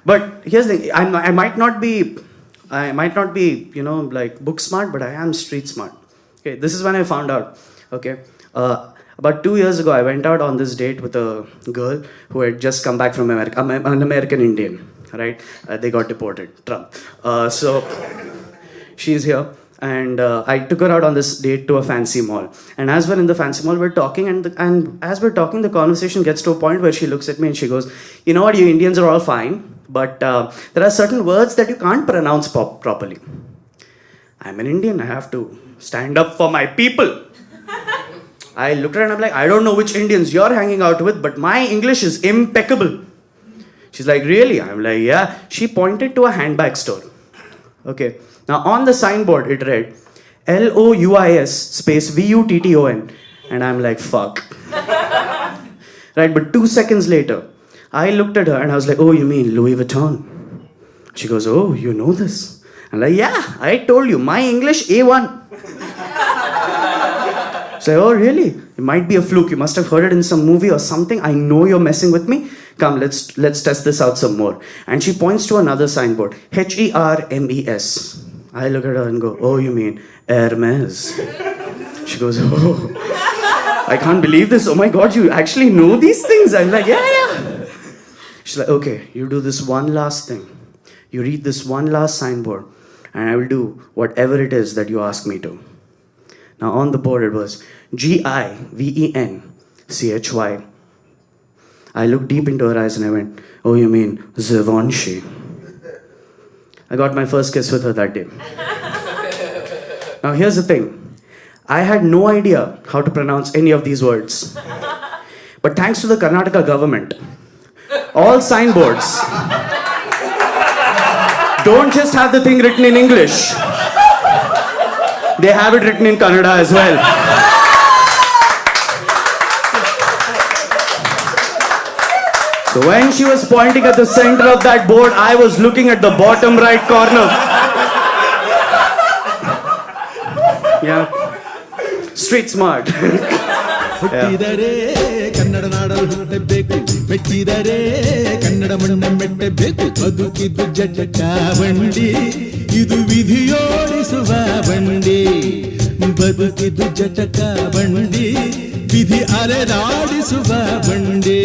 But here's the thing, I might not be, like book smart, but I am street smart. Okay, this is when I found out. Okay, about 2 years ago, I went out on this date with a girl who had just come back from America. I'm an American Indian, right? They got deported, Trump. So she's here. And I took her out on this date to a fancy mall. And as we're in the fancy mall, we're talking, and as we're talking, the conversation gets to a point where she looks at me and she goes, "You know what, you Indians are all fine, but there are certain words that you can't pronounce properly." I'm an Indian, I have to stand up for my people. I looked at her and I'm like, "I don't know which Indians you're hanging out with, but my English is impeccable." She's like, "Really?" I'm like, "Yeah." She pointed to a handbag store. Okay. Now on the signboard it read LOUIS space VUTTON, and I'm like, fuck. Right, but 2 seconds later, I looked at her and I was like, "Oh, you mean Louis Vuitton?" She goes, "Oh, you know this?" I'm like, "Yeah, I told you, my English A1. So, "Oh, really? It might be a fluke. You must have heard it in some movie or something. I know you're messing with me. Come, let's test this out some more." And she points to another signboard, HERMES. I look at her and go, "Oh, you mean Hermes?" She goes, "Oh, I can't believe this. Oh my God, you actually know these things?" I'm like, "Yeah." She's like, "Okay, you do this one last thing. You read this one last signboard, and I will do whatever it is that you ask me to." Now on the board it was GIVENCHY. I looked deep into her eyes and I went, "Oh, you mean Givenchy?" I got my first kiss with her that day. Now here's the thing. I had no idea how to pronounce any of these words. But thanks to the Karnataka government, all signboards don't just have the thing written in English. They have it written in Kannada as well. So when she was pointing at the center of that board, I was looking at the bottom right corner. Yeah. Street smart. ಹುಟ್ಟಿದರೆ ಕನ್ನಡ ನಾಡಲು ಹುಟ್ಟಬೇಕು, ಮೆಚ್ಚಿದರೆ ಕನ್ನಡ ಮಣ್ಣ ಮೆಟ್ಟಬೇಕು. ಬದುಕಿದ್ದು ಜಟಕ ಬಂಡಿ, ಇದು ವಿಧಿಯೋಡಿಸುವ ಬಂಡಿ. ಬದುಕಿದ್ದು ಜಟಕ ಬಂಡಿ, ವಿಧಿ ಅಲೆದಾಡಿಸುವ ಬಂಡಿ.